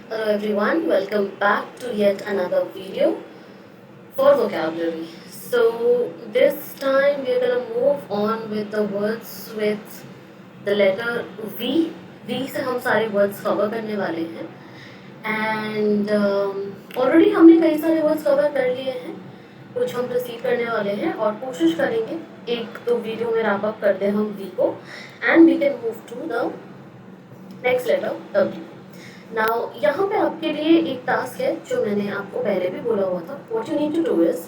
Hello everyone, welcome back to yet another video for vocabulary. So this time we're gonna move on with the words with the letter V. V से हम सारे words cover करने वाले हैं and already हमने कई सारे words cover कर लिए हैं, कुछ हम proceed करने वाले हैं और कोशिश करेंगे एक दो वीडियो में wrap up कर दें हम V को and we can move to the next letter W. Now यहाँ पे आपके लिए एक टास्क है जो मैंने आपको पहले भी बोला हुआ था. What you need to do is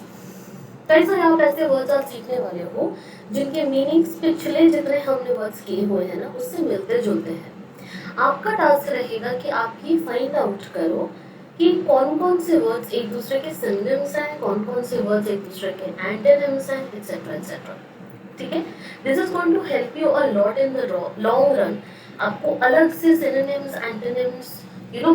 कई सारे आप ऐसे वर्ड्स आप सीखने वाले हो जिनके मीनिंग्स पिछले जितने हमने वर्ड्स किए हुए हैं ना उससे मिलते जुलते हैं. आपका टास्क रहेगा कि आप ये फाइंड आउट करो कि कौन कौन से वर्ड्स एक दूसरे के सिनोनिम्स हैं, कौन कौन से वर्ड्स एक दूसरे के एंटोनिम्स हैं, एटसेट्रा एटसेट्रा. ठीक है, this is going to help you a lot in the long run. आपको अलग से सिनोनिम्स एंटोनिम्स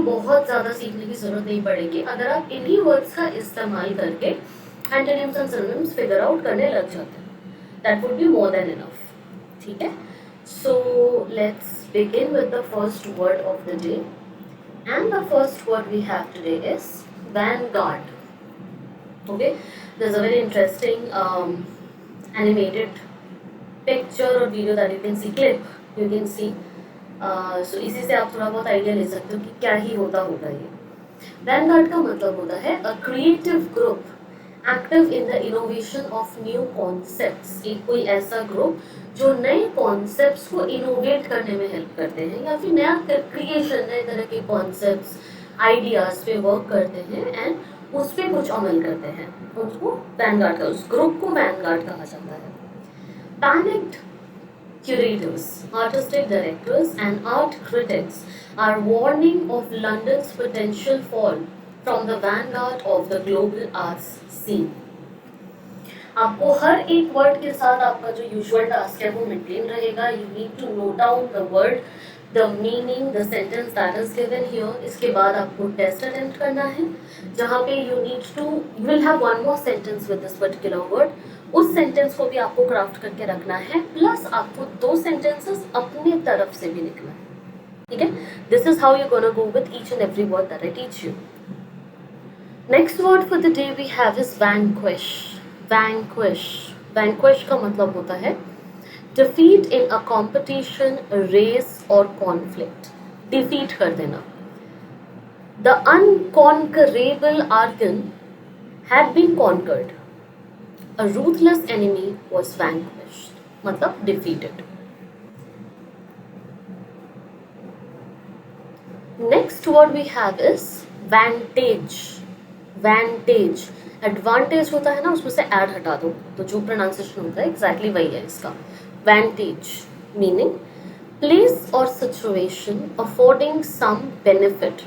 बहुत ज़्यादा सीखने की ज़रूरत नहीं पड़ेगी अगर आप इन्हीं वर्ड्स का इस्तेमाल करके antonyms and synonyms figure out करने लग जाते हैं. That would be more than enough. ठीक है, so let's begin with the first word of the day, and the first word we have today is vanguard. Okay, there's a very interesting animated picture or video that you can see, clip you can see. सो इसी से आप थोड़ा बहुत idea ले सकते हो कि क्या ही होता होगा ये. वैनगार्ड का मतलब होता है a creative group active in the innovation of new concepts. एक कोई ऐसा ग्रुप जो नए कॉन्सेप्ट्स को इनोवेट करने में हेल्प करते हैं या फिर नया क्रिएशन, नए तरह के कॉन्सेप्ट्स आइडियाज पे वर्क करते हैं एंड उस पर कुछ अमल करते हैं. उसको वैनगार्ड का, उस ग्रुप को वैनगार्ड कहा जाता है. Panicked curators, artistic directors and art critics are warning of London's potential fall from the vanguard of the global arts scene. आपको हर एक वर्ड के साथ आपका जो यूजुअल टास्क है वो मेंटेन रहेगा. You need to note down the word, the meaning, the sentence that is given here. इसके बाद आपको टेस्ट अटेम्प्ट करना है जहाँ पे you will have one more sentence with this particular word. उस सेंटेंस को भी आपको क्राफ्ट करके रखना है, प्लस आपको 2 सेंटेंसेस अपने तरफ से भी लिखना है. ठीक है, this is how you gonna go with each and every word that I teach you. Next word for the day we have is vanquish. Vanquish, vanquish का मतलब होता है defeat in a competition, race और conflict. Defeat कर देना. The unconquerable organ had been conquered. A ruthless enemy was vanquished. मतलब defeated. Next word we have is vantage. Vantage. Advantage होता है ना, उसमें से add हटा दो तो जो pronunciation होता है exactly वही है इसका. Vantage meaning place or situation affording some benefit.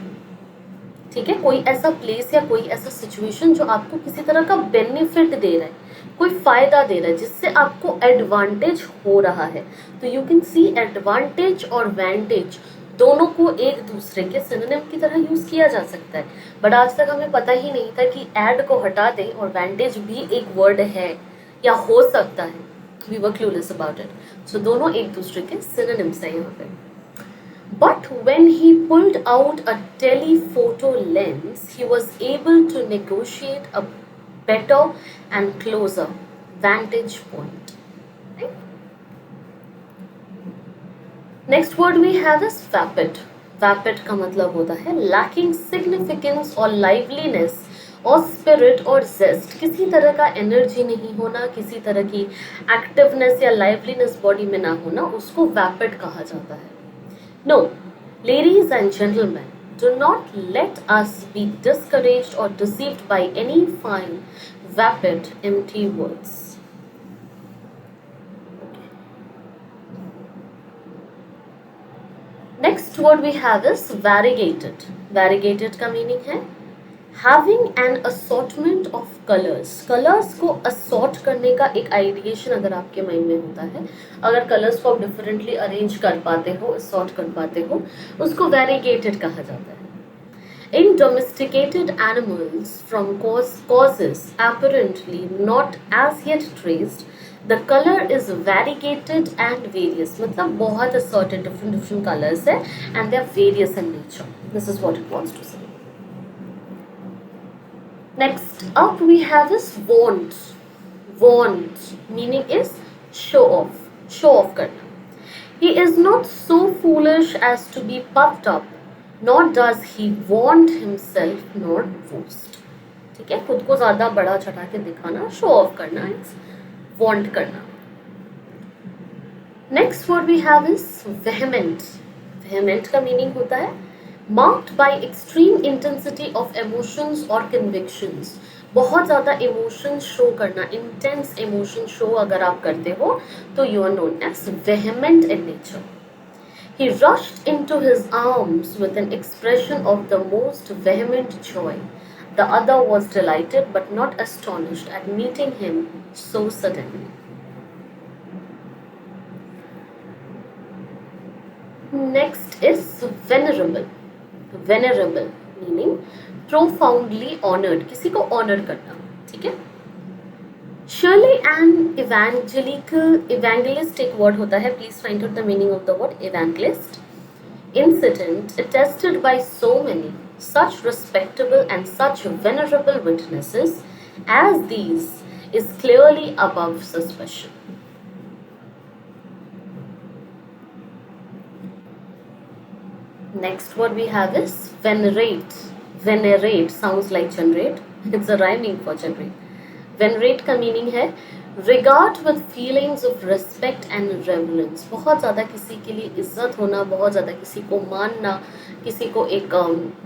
ठीक है, कोई ऐसा प्लेस या कोई ऐसा सिचुएशन जो आपको किसी तरह का बेनिफिट दे रहा है, कोई फायदा दे रहा है, जिससे आपको एडवांटेज हो रहा है. तो यू कैन सी एडवांटेज और वैंटेज दोनों को एक दूसरे के सिनोनिम की तरह यूज किया जा सकता है. बट आज तक हमें पता ही नहीं था कि एड को हटा दें और वैंटेज भी एक वर्ड है या हो सकता है. We were clueless about it. So दोनों एक दूसरे के सिनोनिम्स हैं यहाँ पे. But when he pulled out a telephoto lens, he was able to negotiate a better and closer vantage point. Right? Next word we have is vapid. Vapid का मतलब होता है lacking significance और liveliness और spirit और zest. किसी तरह का energy नहीं होना, किसी तरह की activeness या liveliness body में ना होना, उसको vapid कहा जाता है. No, ladies and gentlemen, do not let us be discouraged or deceived by any fine, vapid, empty words. Next word we have is variegated. Variegated का meaning है having an assortment of colors. colors को assort करने का एक ideation अगर आपके mind में होता है, अगर colors को आप डिफरेंटली अरेंज कर पाते हो, assort कर पाते हो, उसको variegated कहा जाता है. In domesticated animals from causes apparently not as yet traced, the colour is variegated and various, मतलब बहुत असॉर्टेड डिफरेंट डिफरेंट कलर्स है and they are various in nature. This is what it wants to say. Next up we have is want. Want meaning is show off. Show off करना. He is not so foolish as to be puffed up, nor does he vaunt himself nor boast. ठीक है, खुद को ज्यादा बड़ा चढ़ा के दिखाना, शो ऑफ करना, इट्स वॉन्ट करना. Next word we have is vehement. Vehement का मीनिंग होता है marked by extreme intensity of emotions और कन्विक्शंस. बहुत ज़्यादा इमोशन शो करना, इंटेंस इमोशन शो अगर आप करते हो तो you are known as vehement in nature. He rushed into his arms with an expression of the most vehement joy. The other was delighted but not astonished at meeting him so suddenly. Next is venerable. Venerable meaning profoundly honored, किसी को honor करना. ठीक है. Surely an evangelistic word होता है. Please find out the meaning of the word evangelist. Incident attested by so many such respectable and such venerable witnesses as these is clearly above suspicion. Next word we have is venerate. Venerate sounds like generate. It's a rhyming for generate. Venerate का meaning है regard with feelings of respect and reverence. बहुत ज़्यादा किसी के लिए इज्जत होना, बहुत ज़्यादा किसी को मानना, किसी को एक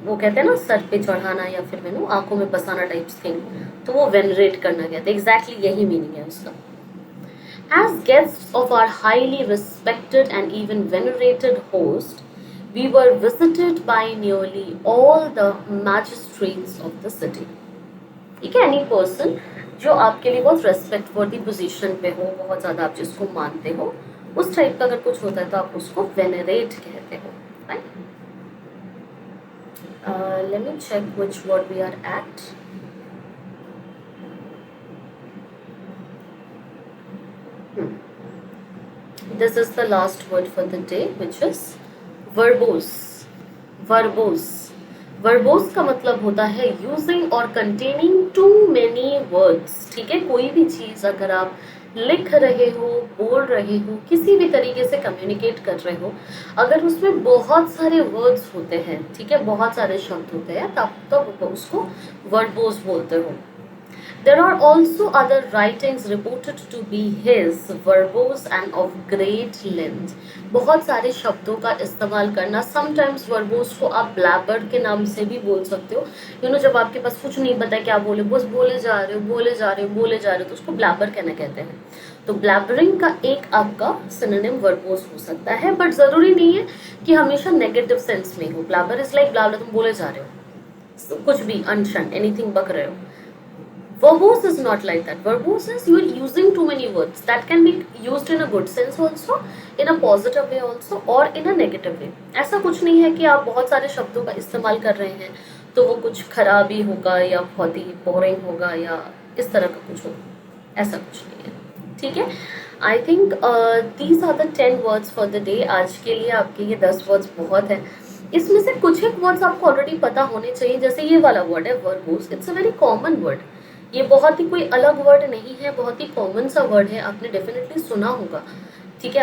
वो कहते हैं ना सर पे चढ़ाना या फिर मैंने आंखों में बसाना टाइप थिंग, तो वो venerate करना कहते हैं. एग्जैक्टली यही मीनिंग है उसका. As guests of our highly respected and even venerated host, we were visited by nearly all the magistrates of the city. ठीक है, एनी पर्सन जो आपके लिए बहुत रेस्पेक्ट वर्दी पोजीशन पे हो, बहुत ज़्यादा आप जिसको मानते हो, उस टाइप का अगर कुछ होता है तो आप उसको वेनरेट कहते हो. Right. Let me check which word we are at. This is the last word for the day, which is verbose. Verbose. Verbose का मतलब होता है यूजिंग और कंटेनिंग टू मेनी वर्ड्स. ठीक है, कोई भी चीज़ अगर आप लिख रहे हो, बोल रहे हो, किसी भी तरीके से कम्युनिकेट कर रहे हो, अगर उसमें बहुत सारे वर्ड्स होते हैं, ठीक है, बहुत सारे शब्द होते हैं, तब उसको वर्बोस बोलते हो. There are also other writings reported to be his, verbose and of great length. बहुत सारे शब्दों का इस्तेमाल करना. समटाइम्स verbose को आप blabber के नाम से भी बोल सकते हो. जब आपके पास कुछ नहीं पता क्या बोले, बस बोले जा रहे हो तो उसको blabber कहना कहते हैं. तो blabbering का एक आपका synonym verbose हो सकता है, बट ज़रूरी नहीं है कि हमेशा नेगेटिव सेंस में हो. blabber इज लाइक blabber, तुम बोले जा रहे हो कुछ भी अनशन, एनीथिंग बक रहे हो. Verbose is not like that. Verbose is you are using too many words. That can be used in a good sense also, in a positive way also, or in a negative way. ऐसा कुछ नहीं है कि आप बहुत सारे शब्दों का इस्तेमाल कर रहे हैं तो वो कुछ खराब ही होगा या बहुत ही बोरिंग होगा या इस तरह का कुछ होगा. ऐसा कुछ नहीं है. ठीक है. I think these are the 10 words for the day. आज के लिए आपके ये 10 वर्ड्स बहुत है. इसमें से कुछ एक वर्ड्स आपको ऑलरेडी पता होने चाहिए. जैसे ये वाला वर्ड है verbose. It's a very common word. ये बहुत ही कोई अलग वर्ड नहीं है, बहुत ही कॉमन सा वर्ड है, आपने डेफिनेटली सुना होगा. ठीक है.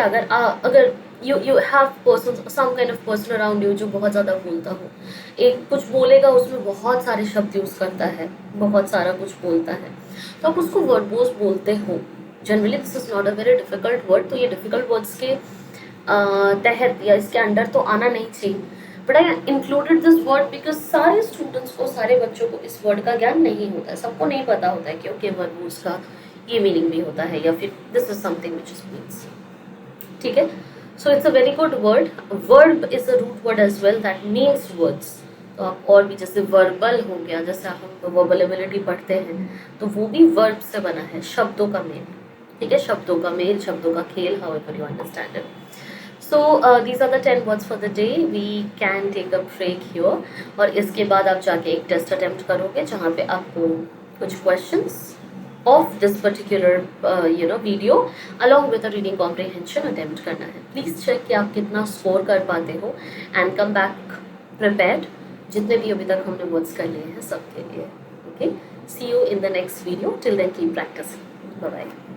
अगर you have person, some kind of person around you जो बहुत ज़्यादा बोलता हो, एक कुछ बोलेगा उसमें बहुत सारे शब्द यूज़ करता है, बहुत सारा कुछ बोलता है, तो आप उसको वर्बोस बोलते हो. Generally this is not a very difficult word. तो ये डिफिकल्ट वर्ड्स के तहत या इसके अंडर तो आना नहीं चाहिए. But I included this word because सारे स्टूडेंट्स को, सारे बच्चों को इस वर्ड का ज्ञान नहीं होता है. सबको नहीं पता होता है कि ओके वर्बोस का ये मीनिंग भी होता है या फिर this is something which is means. ठीक है. So it's a very good word. Verb is a root word as well that means words. तो आप और भी जैसे वर्बल हो गया, जैसे हम वर्बलेबिलिटी पढ़ते हैं तो वो भी वर्ब से बना है, शब्दों का मेल. ठीक है, शब्दों का मेल, शब्दों का खेल, however you understand it. So these are the 10 words for the day. We can take a break here. और इसके बाद आप जाके एक टेस्ट अटेम्प्ट करोगे जहाँ पे आपको कुछ questions of this particular video along with a reading comprehension attempt करना है. Please check कि आप कितना स्कोर कर पाते हो and come back prepared जितने भी अभी तक हमने words कर लिए हैं सबके लिए. Okay, see you in the next video. Till then keep practicing. Bye bye.